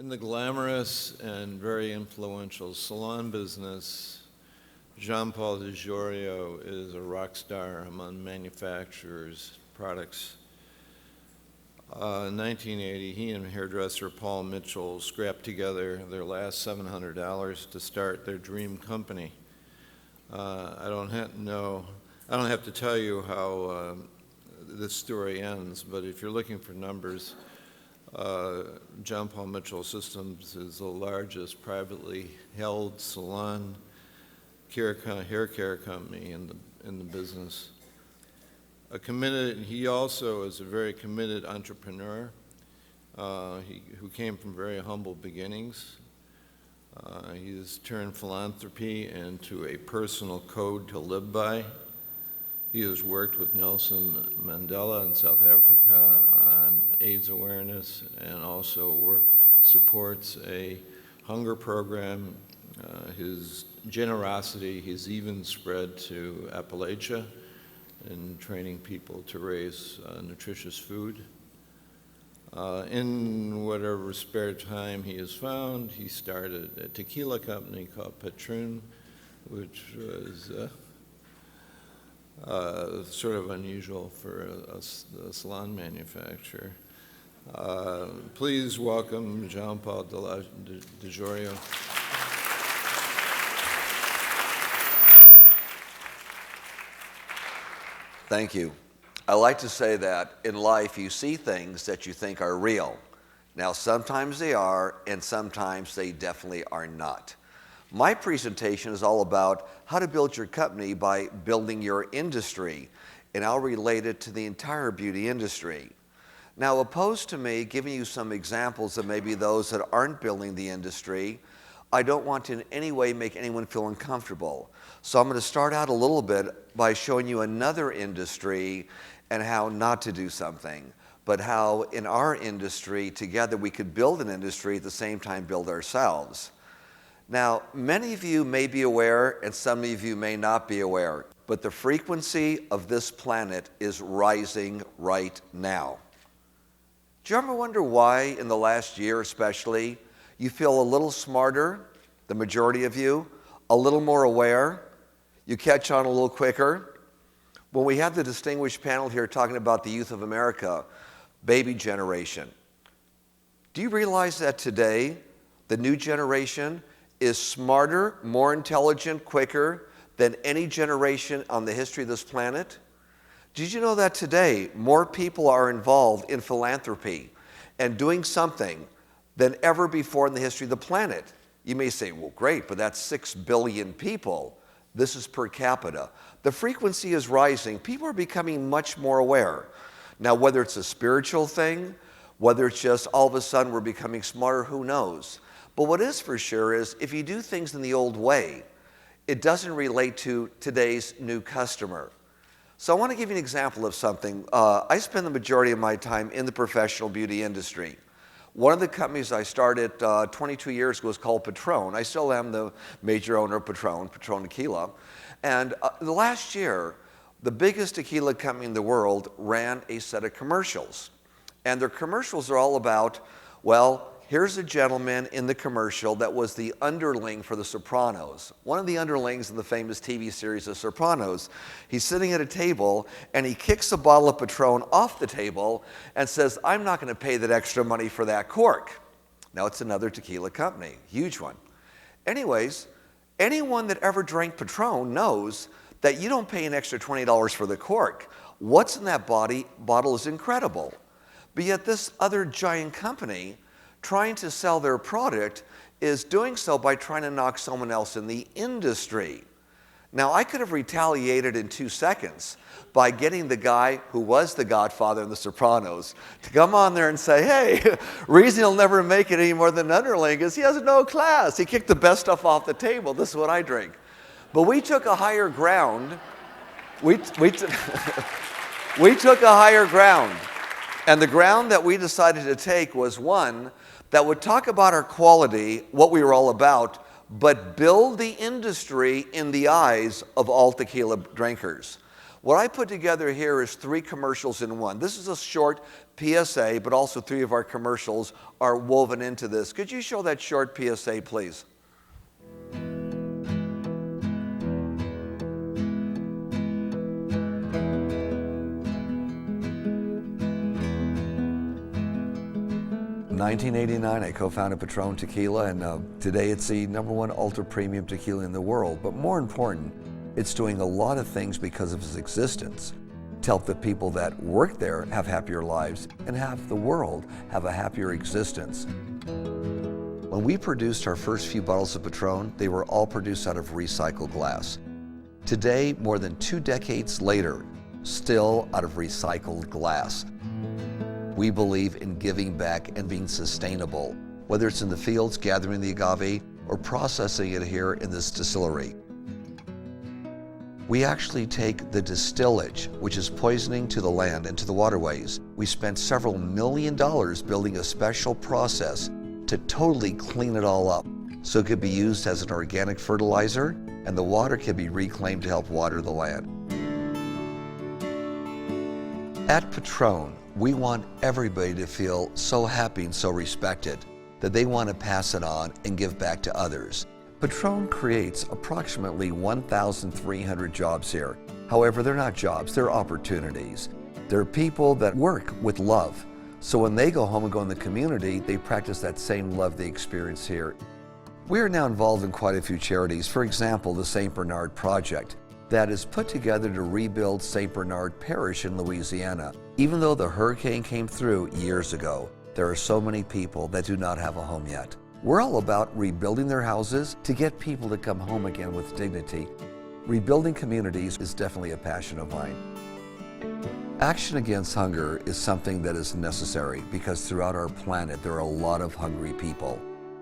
In the glamorous and very influential salon business, Paul DeJoria is a rock star among manufacturers' products. In 1980, he and hairdresser Paul Mitchell scrapped together their last $700 to start their dream company. I don't have to tell you how this story ends, but if you're looking for numbers, Paul Mitchell Systems is the largest privately held salon hair care company in the business. He also is a very committed entrepreneur who came from very humble beginnings. He has turned philanthropy into a personal code to live by. He has worked with Nelson Mandela in South Africa on AIDS awareness and also supports a hunger program. His generosity has even spread to Appalachia in training people to raise nutritious food. In whatever spare time he has found, he started a tequila company called Patron, which was sort of unusual for a salon manufacturer. Please welcome Paul DeJoria. Thank you. I like to say that in life you see things that you think are real. Now sometimes they are, and sometimes they definitely are not. My presentation is all about how to build your company by building your industry, and I'll relate it to the entire beauty industry. Now, opposed to me giving you some examples of maybe those that aren't building the industry, I don't want to in any way make anyone feel uncomfortable. So I'm going to start out a little bit by showing you another industry and how not to do something, but how in our industry together we could build an industry at the same time build ourselves. Now, many of you may be aware and some of you may not be aware, but the frequency of this planet is rising right now. Do you ever wonder why in the last year especially you feel a little smarter, the majority of you, a little more aware, you catch on a little quicker? When we had the distinguished panel here talking about the youth of America, baby generation, do you realize that today the new generation is smarter, more intelligent, quicker than any generation on the history of this planet? Did you know that today more people are involved in philanthropy and doing something than ever before in the history of the planet? You may say, well, great, but that's 6 billion people. This is per capita. The frequency is rising. People are becoming much more aware. Now, whether it's a spiritual thing, whether it's just all of a sudden we're becoming smarter, who knows? But what is for sure is if you do things in the old way, it doesn't relate to today's new customer. So I want to give you an example of something. I spend the majority of my time in the professional beauty industry. One of the companies I started 22 years ago was called Patron. I still am the major owner of Patron Tequila. And the last year, the biggest tequila company in the world ran a set of commercials. And their commercials are all about, well, here's a gentleman in the commercial that was the underling for The Sopranos. One of the underlings in the famous TV series The Sopranos. He's sitting at a table and he kicks a bottle of Patron off the table and says, I'm not going to pay that extra money for that cork. Now it's another tequila company, huge one. Anyways, anyone that ever drank Patron knows that you don't pay an extra $20 for the cork. What's in that bottle is incredible. But yet this other giant company trying to sell their product is doing so by trying to knock someone else in the industry. Now, I could have retaliated in 2 seconds by getting the guy who was the godfather in The Sopranos to come on there and say, hey, reason he'll never make it any more than an underling is he has no class. He kicked the best stuff off the table. This is what I drink. But we took a higher ground. We took a higher ground. And the ground that we decided to take was one that would talk about our quality, what we were all about, but build the industry in the eyes of all tequila drinkers. What I put together here is 3 commercials in one. This is a short PSA, but also 3 of our commercials are woven into this. Could you show that short PSA, please? In 1989, I co-founded Patron Tequila, and today it's the #1 ultra-premium tequila in the world. But more important, it's doing a lot of things because of its existence to help the people that work there have happier lives and have the world have a happier existence. When we produced our first few bottles of Patron, they were all produced out of recycled glass. Today, more than 2 decades later, still out of recycled glass. We believe in giving back and being sustainable, whether it's in the fields gathering the agave or processing it here in this distillery. We actually take the distillage, which is poisoning to the land and to the waterways. We spent several $1 million building a special process to totally clean it all up so it could be used as an organic fertilizer and the water can be reclaimed to help water the land. At Patron, we want everybody to feel so happy and so respected that they want to pass it on and give back to others. Patron creates approximately 1,300 jobs here. However, they're not jobs, they're opportunities. They're people that work with love. So when they go home and go in the community, they practice that same love they experience here. We are now involved in quite a few charities. For example, the St. Bernard Project that is put together to rebuild St. Bernard Parish in Louisiana. Even though the hurricane came through years ago, there are so many people that do not have a home yet. We're all about rebuilding their houses to get people to come home again with dignity. Rebuilding communities is definitely a passion of mine. Action against hunger is something that is necessary because throughout our planet there are a lot of hungry people.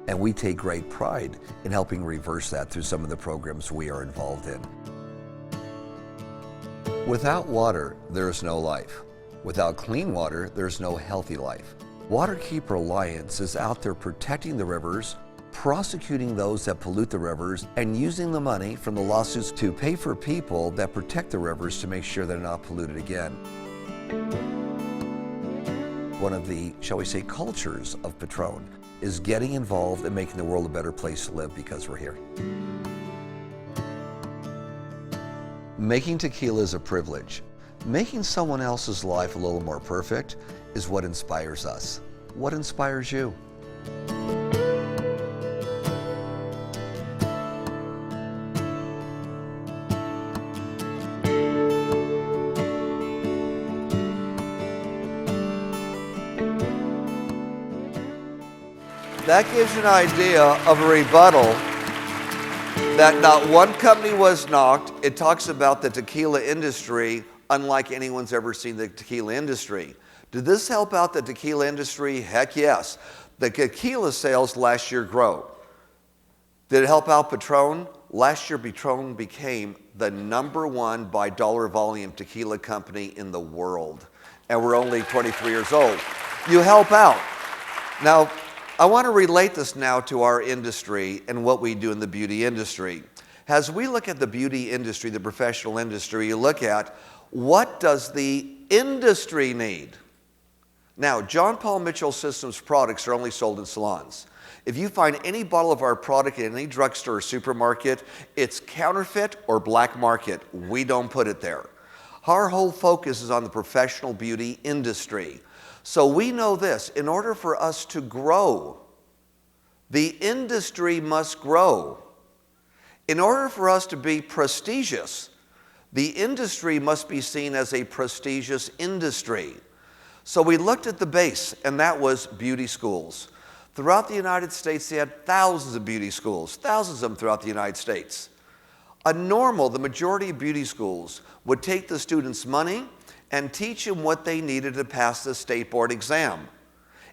And we take great pride in helping reverse that through some of the programs we are involved in. Without water, there is no life. Without clean water, there's no healthy life. Waterkeeper Alliance is out there protecting the rivers, prosecuting those that pollute the rivers, and using the money from the lawsuits to pay for people that protect the rivers to make sure they're not polluted again. One of the, shall we say, cultures of Patron is getting involved and making the world a better place to live because we're here. Making tequila is a privilege. Making someone else's life a little more perfect is what inspires us. What inspires you? That gives you an idea of a rebuttal that not one company was knocked. It talks about the tequila industry unlike anyone's ever seen the tequila industry. Did this help out the tequila industry? Heck yes. The tequila sales last year grew. Did it help out Patron? Last year, Patron became the #1 by dollar volume tequila company in the world. And we're only 23 years old. You help out. Now, I want to relate this now to our industry and what we do in the beauty industry. As we look at the beauty industry, the professional industry, you look at what does the industry need? Now, John Paul Mitchell Systems products are only sold in salons. If you find any bottle of our product in any drugstore or supermarket, it's counterfeit or black market. We don't put it there. Our whole focus is on the professional beauty industry. So we know this, in order for us to grow, the industry must grow. In order for us to be prestigious, the industry must be seen as a prestigious industry. So we looked at the base, and that was beauty schools. Throughout the United States, they had thousands of beauty schools, thousands of them throughout the United States. The majority of beauty schools would take the students' money and teach them what they needed to pass the state board exam.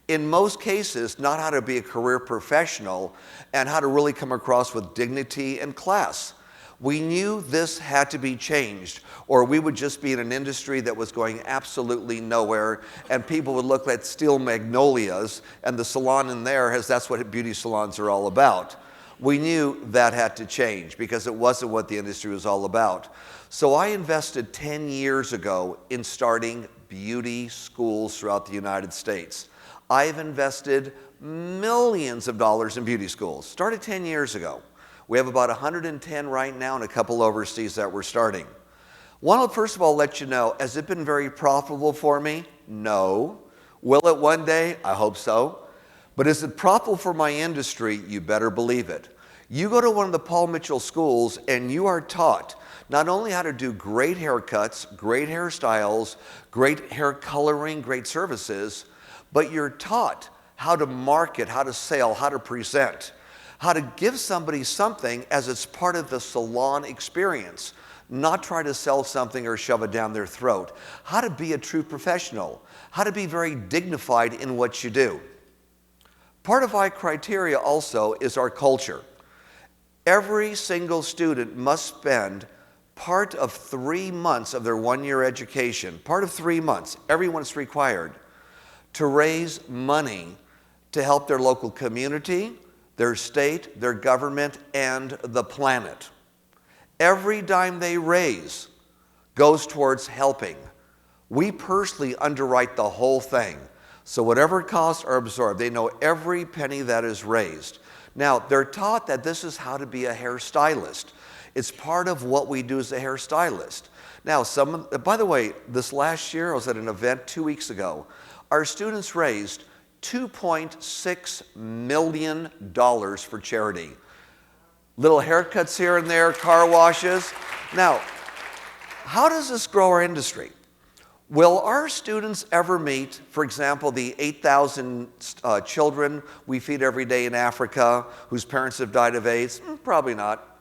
In most cases, not how to be a career professional and how to really come across with dignity and class. We knew this had to be changed, or we would just be in an industry that was going absolutely nowhere, and people would look at steel magnolias, and the salon in there, that's what beauty salons are all about. We knew that had to change because it wasn't what the industry was all about. So I invested 10 years ago in starting beauty schools throughout the United States. I've invested millions of dollars in beauty schools. Started 10 years ago. We have about 110 right now and a couple overseas that we're starting. Want to first of all let you know, has it been very profitable for me? No. Will it one day? I hope so. But is it profitable for my industry? You better believe it. You go to one of the Paul Mitchell schools and you are taught not only how to do great haircuts, great hairstyles, great hair coloring, great services, but you're taught how to market, how to sell, how to present, how to give somebody something as it's part of the salon experience, not try to sell something or shove it down their throat, how to be a true professional, how to be very dignified in what you do. Part of our criteria also is our culture. Every single student must spend part of 3 months of their one-year education, part of 3 months, everyone's required, to raise money to help their local community, their state, their government, and the planet. Every dime they raise goes towards helping. We personally underwrite the whole thing. So whatever costs are absorbed, they know every penny that is raised. Now, they're taught that this is how to be a hairstylist. It's part of what we do as a hairstylist. Now, by the way, this last year, I was at an event 2 weeks ago. Our students raised $2.6 million for charity. Little haircuts here and there, car washes. Now, how does this grow our industry? Will our students ever meet, for example, the 8,000 children we feed every day in Africa whose parents have died of AIDS? Probably not.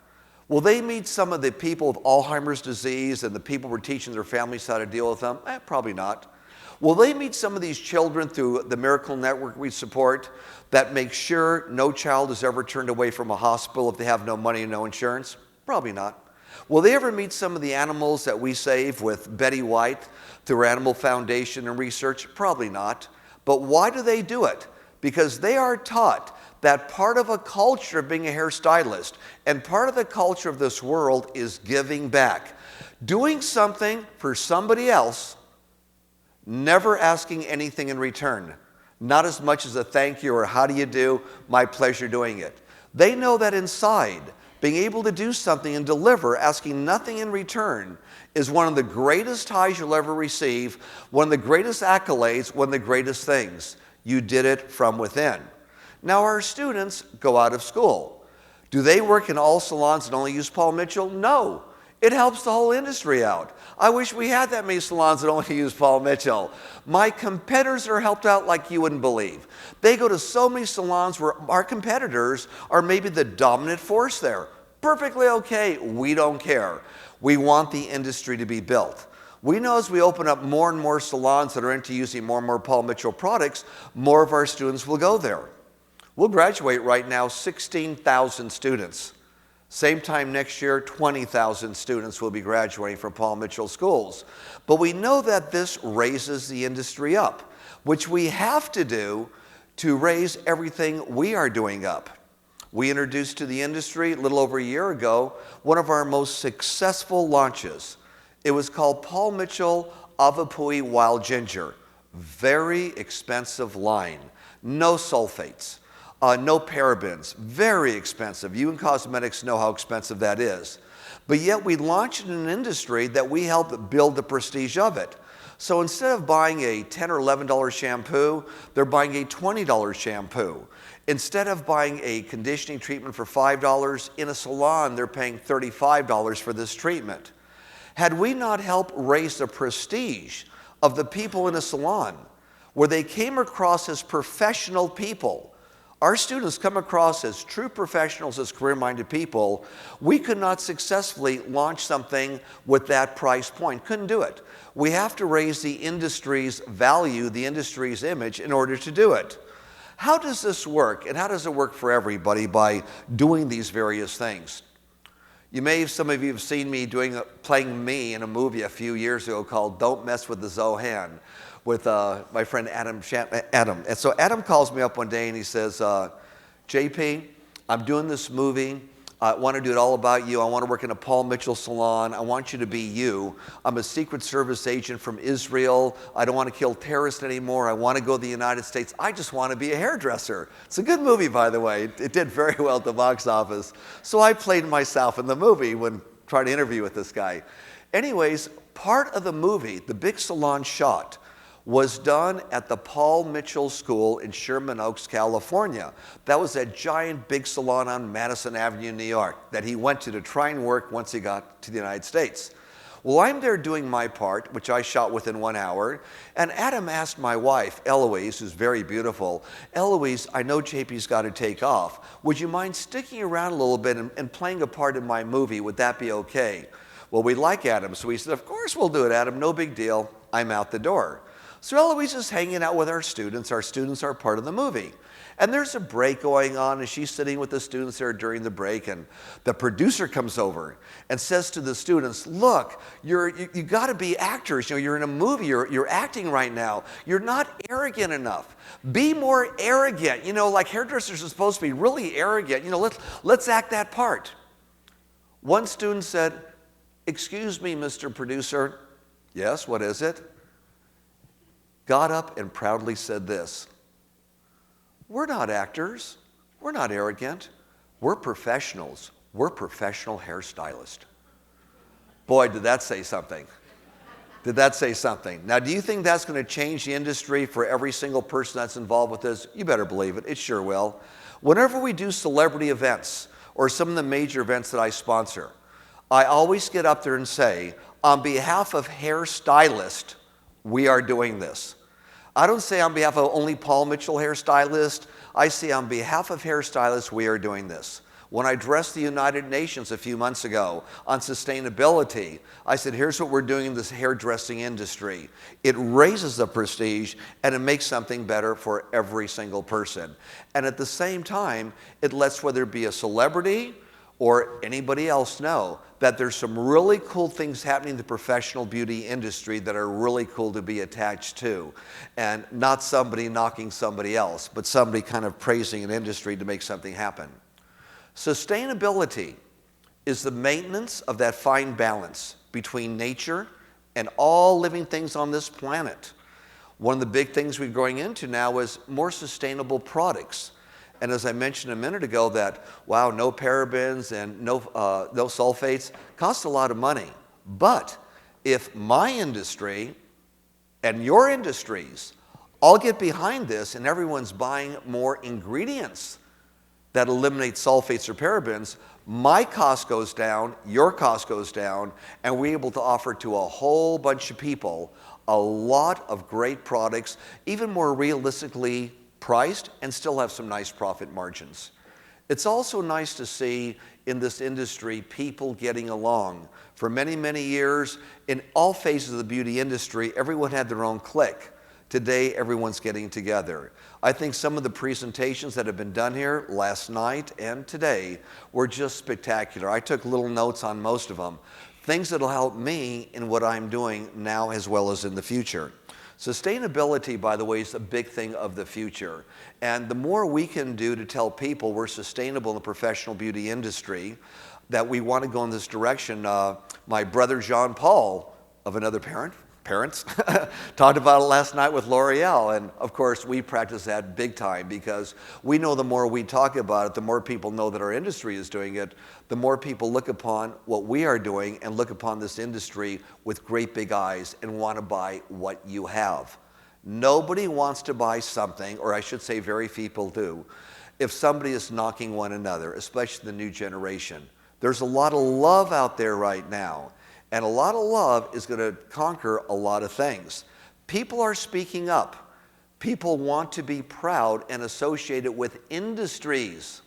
Will they meet some of the people with Alzheimer's disease and the people we're teaching their families how to deal with them? Probably not. Will they meet some of these children through the Miracle Network we support that makes sure no child is ever turned away from a hospital if they have no money and no insurance? Probably not. Will they ever meet some of the animals that we save with Betty White through Animal Foundation and research? Probably not. But why do they do it? Because they are taught that part of a culture of being a hairstylist and part of the culture of this world is giving back. Doing something for somebody else, never asking anything in return. Not as much as a thank you or how do you do, my pleasure doing it. They know that inside, being able to do something and deliver, asking nothing in return, is one of the greatest highs you'll ever receive, one of the greatest accolades, one of the greatest things. You did it from within. Now our students go out of school. Do they work in all salons and only use Paul Mitchell? No. It helps the whole industry out. I wish we had that many salons that only use Paul Mitchell. My competitors are helped out like you wouldn't believe. They go to so many salons where our competitors are maybe the dominant force there. Perfectly okay, we don't care. We want the industry to be built. We know as we open up more and more salons that are into using more and more Paul Mitchell products, more of our students will go there. We'll graduate right now 16,000 students. Same time next year, 20,000 students will be graduating from Paul Mitchell schools. But we know that this raises the industry up, which we have to do to raise everything we are doing up. We introduced to the industry a little over a year ago one of our most successful launches. It was called Paul Mitchell Avapui Wild Ginger. Very expensive line. No sulfates. No parabens, very expensive. You in cosmetics know how expensive that is. But yet we launched in an industry that we help build the prestige of it. So instead of buying a $10 or $11 shampoo, they're buying a $20 shampoo. Instead of buying a conditioning treatment for $5, in a salon they're paying $35 for this treatment. Had we not helped raise the prestige of the people in a salon, where they came across as professional people, our students come across as true professionals, as career-minded people, we could not successfully launch something with that price point. Couldn't do it. We have to raise the industry's value, the industry's image in order to do it. How does this work? And how does it work for everybody by doing these various things? Some of you have seen me playing me in a movie a few years ago called Don't Mess with the Zohan, with my friend Adam. And so Adam calls me up one day and he says, JP, I'm doing this movie. I want to do it all about you. I want to work in a Paul Mitchell salon. I want you to be you. I'm a Secret Service agent from Israel. I don't want to kill terrorists anymore. I want to go to the United States. I just want to be a hairdresser. It's a good movie, by the way. It did very well at the box office. So I played myself in the movie when trying to interview with this guy. Anyways, part of the movie, the big salon shot, was done at the Paul Mitchell School in Sherman Oaks, California. That was that giant big salon on Madison Avenue, New York, that he went to try and work once he got to the United States. Well, I'm there doing my part, which I shot within 1 hour, and Adam asked my wife, Eloise, who's very beautiful, Eloise, I know JP's got to take off. Would you mind sticking around a little bit and playing a part in my movie? Would that be okay? Well, we like Adam, so we said, of course we'll do it, Adam, no big deal. I'm out the door. So Eloise is hanging out with our students. Our students are part of the movie. And there's a break going on, and she's sitting with the students there during the break, and the producer comes over and says to the students, look, you got to be actors. You know, you're in a movie. You're acting right now. You're not arrogant enough. Be more arrogant. You know, like hairdressers are supposed to be really arrogant. You know, let's act that part. One student said, excuse me, Mr. Producer. Yes, what is it? Got up and proudly said this, we're not actors, we're not arrogant, we're professionals, we're professional hairstylists. Boy, did that say something. Did that say something? Now, do you think that's going to change the industry for every single person that's involved with this? You better believe it, it sure will. Whenever we do celebrity events or some of the major events that I sponsor, I always get up there and say, on behalf of hairstylists, we are doing this. I don't say on behalf of only Paul Mitchell hairstylist. I say on behalf of hairstylists, we are doing this. When I addressed the United Nations a few months ago on sustainability, I said, here's what we're doing in this hairdressing industry. It raises the prestige and it makes something better for every single person. And at the same time, it lets whether it be a celebrity or anybody else know that there's some really cool things happening in the professional beauty industry that are really cool to be attached to. And not somebody knocking somebody else, but somebody kind of praising an industry to make something happen. Sustainability is the maintenance of that fine balance between nature and all living things on this planet. One of the big things we're going into now is more sustainable products. And as I mentioned a minute ago that, wow, no parabens and no sulfates costs a lot of money. But if my industry and your industries all get behind this and everyone's buying more ingredients that eliminate sulfates or parabens, my cost goes down, your cost goes down, and we're able to offer to a whole bunch of people a lot of great products, even more realistically priced, and still have some nice profit margins. It's also nice to see in this industry people getting along. For many, many years, in all phases of the beauty industry, everyone had their own clique. Today, everyone's getting together. I think some of the presentations that have been done here last night and today were just spectacular. I took little notes on most of them. Things that'll help me in what I'm doing now as well as in the future. Sustainability, by the way, is a big thing of the future. And the more we can do to tell people we're sustainable in the professional beauty industry, that we want to go in this direction. My brother Jean Paul, of another parents, talked about it last night with L'Oreal. And of course, we practice that big time because we know the more we talk about it, the more people know that our industry is doing it, the more people look upon what we are doing and look upon this industry with great big eyes and want to buy what you have. Nobody wants to buy something, or I should say very few people do, if somebody is knocking one another, especially the new generation. There's a lot of love out there right now. And a lot of love is going to conquer a lot of things. People are speaking up. People want to be proud and associated with industries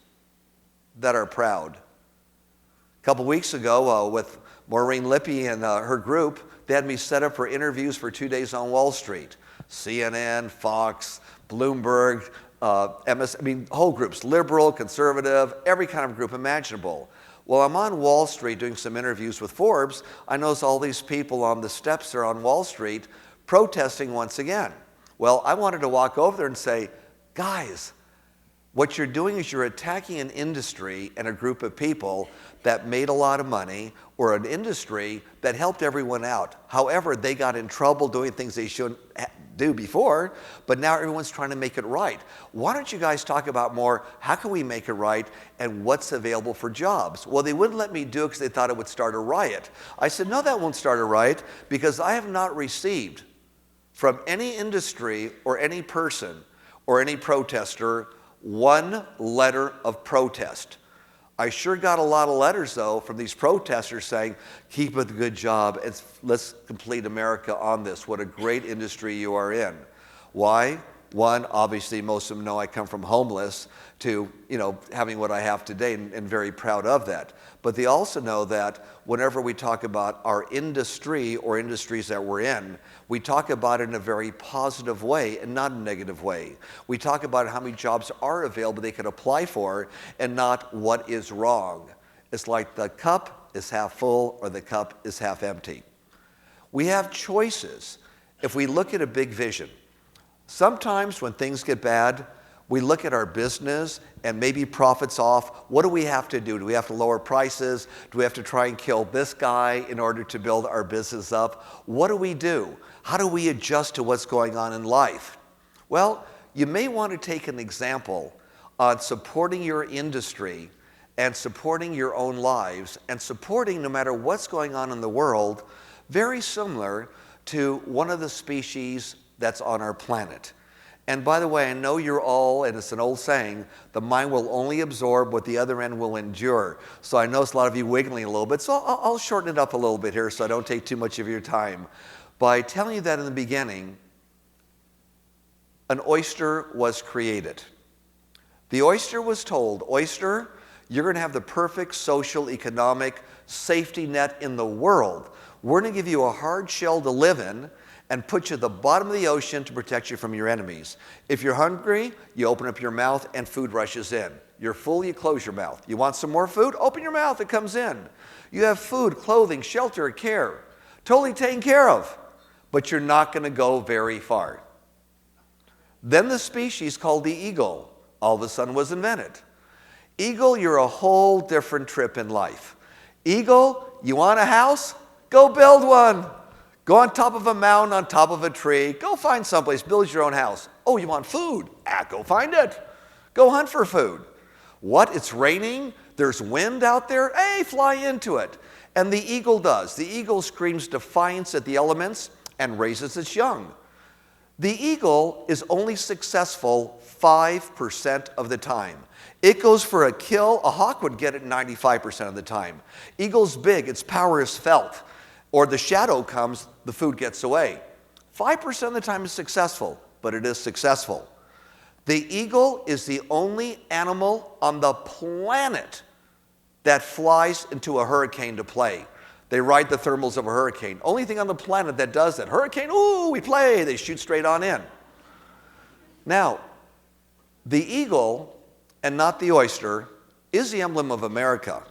that are proud. A couple weeks ago, with Maureen Lippy and her group, they had me set up for interviews for 2 days on Wall Street. CNN, Fox, Bloomberg, whole groups, liberal, conservative, every kind of group imaginable. Well, I'm on Wall Street doing some interviews with Forbes. I notice all these people on the steps there on Wall Street protesting once again. Well, I wanted to walk over there and say, guys, What you're doing is you're attacking an industry and a group of people that made a lot of money, or an industry that helped everyone out. However, they got in trouble doing things they shouldn't do before, but now everyone's trying to make it right. Why don't you guys talk about more, how can we make it right, and what's available for jobs? Well, they wouldn't let me do it because they thought it would start a riot. I said, no, that won't start a riot, because I have not received from any industry or any person or any protester one letter of protest. I sure got a lot of letters, though, from these protesters saying, keep up the good job, and let's complete America on this. What a great industry you are in. Why? One, obviously, most of them know I come from homeless to, having what I have today, and very proud of that. But they also know that whenever we talk about our industry or industries that we're in, we talk about it in a very positive way and not a negative way. We talk about how many jobs are available they can apply for, and not what is wrong. It's like the cup is half full or the cup is half empty. We have choices if we look at a big vision. Sometimes when things get bad, we look at our business and maybe profits off. What do we have to do? Do we have to lower prices? Do we have to try and kill this guy in order to build our business up? What do? How do we adjust to what's going on in life? Well, you may want to take an example on supporting your industry and supporting your own lives and supporting, no matter what's going on in the world, very similar to one of the species that's on our planet. And by the way, I know you're all, and it's an old saying, the mind will only absorb what the other end will endure. So I notice a lot of you wiggling a little bit, so I'll shorten it up a little bit here so I don't take too much of your time. By telling you that in the beginning, an oyster was created. The oyster was told, oyster, you're going to have the perfect social, economic safety net in the world. We're going to give you a hard shell to live in and put you at the bottom of the ocean to protect you from your enemies. If you're hungry, you open up your mouth and food rushes in. You're full, you close your mouth. You want some more food? Open your mouth, it comes in. You have food, clothing, shelter, care, totally taken care of, but you're not going to go very far. Then the species called the eagle all of a sudden was invented. Eagle, you're a whole different trip in life. Eagle, you want a house? Go build one. Go on top of a mountain, on top of a tree. Go find someplace, build your own house. Oh, you want food? Go find it. Go hunt for food. What? It's raining? There's wind out there? Hey, fly into it. And the eagle does. The eagle screams defiance at the elements and raises its young. The eagle is only successful 5% of the time. It goes for a kill. A hawk would get it 95% of the time. Eagle's big. Its power is felt. Or the shadow comes, the food gets away. 5% of the time is successful, but it is successful. The eagle is the only animal on the planet that flies into a hurricane to play. They ride the thermals of a hurricane. Only thing on the planet that does that. Hurricane, ooh, we play. They shoot straight on in. Now, the eagle, and not the oyster, is the emblem of America.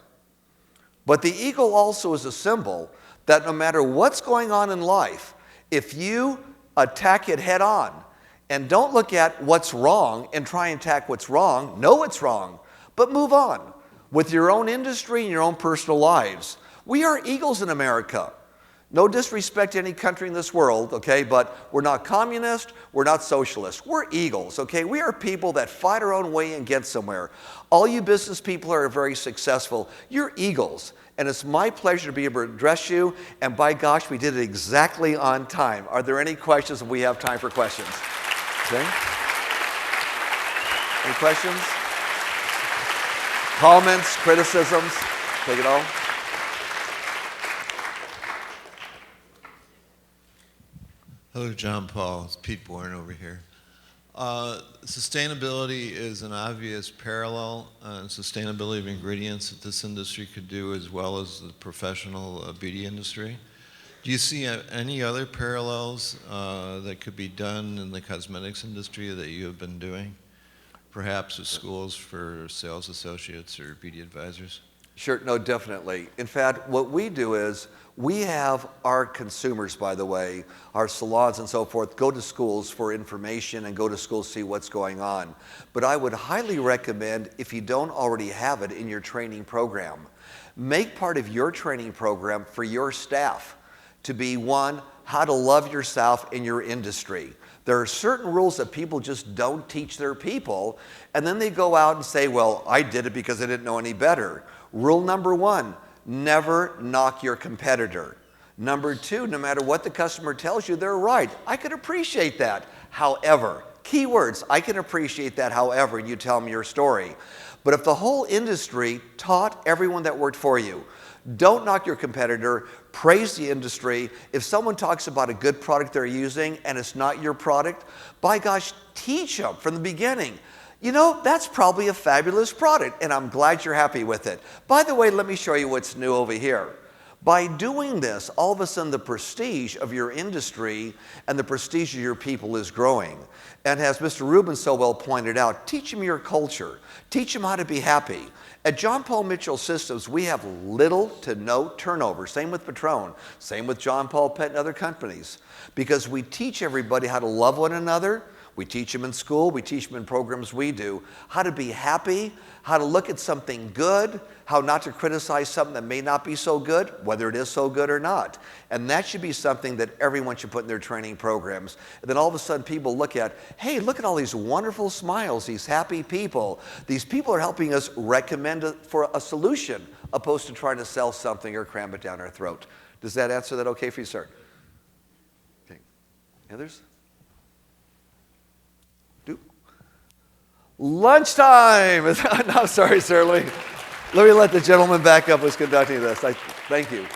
But the eagle also is a symbol that no matter what's going on in life, if you attack it head on and don't look at what's wrong and try and attack what's wrong, know what's wrong, but move on with your own industry and your own personal lives. We are eagles in America. No disrespect to any country in this world, okay, but we're not communist, we're not socialist. We're eagles, okay? We are people that fight our own way and get somewhere. All you business people are very successful. You're eagles. And it's my pleasure to be able to address you, and by gosh, we did it exactly on time. Are there any questions? We have time for questions. Okay? Any questions? Comments, criticisms? Take it all. Hello, John Paul. It's Pete Bourne over here. Sustainability is an obvious parallel, sustainability of ingredients that this industry could do as well as the professional beauty industry. Do you see any other parallels that could be done in the cosmetics industry that you have been doing, perhaps with schools for sales associates or beauty advisors? Sure, no, definitely. In fact, what we do is we have our consumers, by the way, our salons and so forth, go to schools for information and go to schools to see what's going on. But I would highly recommend, if you don't already have it in your training program, make part of your training program for your staff to be, one, how to love yourself in your industry. There are certain rules that people just don't teach their people, and then they go out and say, well, I did it because I didn't know any better. Rule number one, never knock your competitor. Number two, no matter what the customer tells you, they're right. I can appreciate that. However, keywords, I can appreciate that, however, and you tell them your story. But if the whole industry taught everyone that worked for you, don't knock your competitor, praise the industry. If someone talks about a good product they're using and it's not your product, by gosh, teach them from the beginning. You know, that's probably a fabulous product, and I'm glad you're happy with it. By the way, let me show you what's new over here. By doing this, all of a sudden the prestige of your industry and the prestige of your people is growing. And as Mr. Rubin so well pointed out, teach them your culture. Teach them how to be happy. At John Paul Mitchell Systems, we have little to no turnover. Same with Patron. Same with John Paul Pet and other companies. Because we teach everybody how to love one another. We teach them in school, we teach them in programs we do, how to be happy, how to look at something good, how not to criticize something that may not be so good, whether it is so good or not. And that should be something that everyone should put in their training programs. And then all of a sudden people look at, hey, look at all these wonderful smiles, these happy people. These people are helping us recommend for a solution, opposed to trying to sell something or cram it down our throat. Does that answer that okay for you, sir? Okay. Others? Lunchtime! No, sorry, sir. Let me let the gentleman back up who's conducting this. Thank you.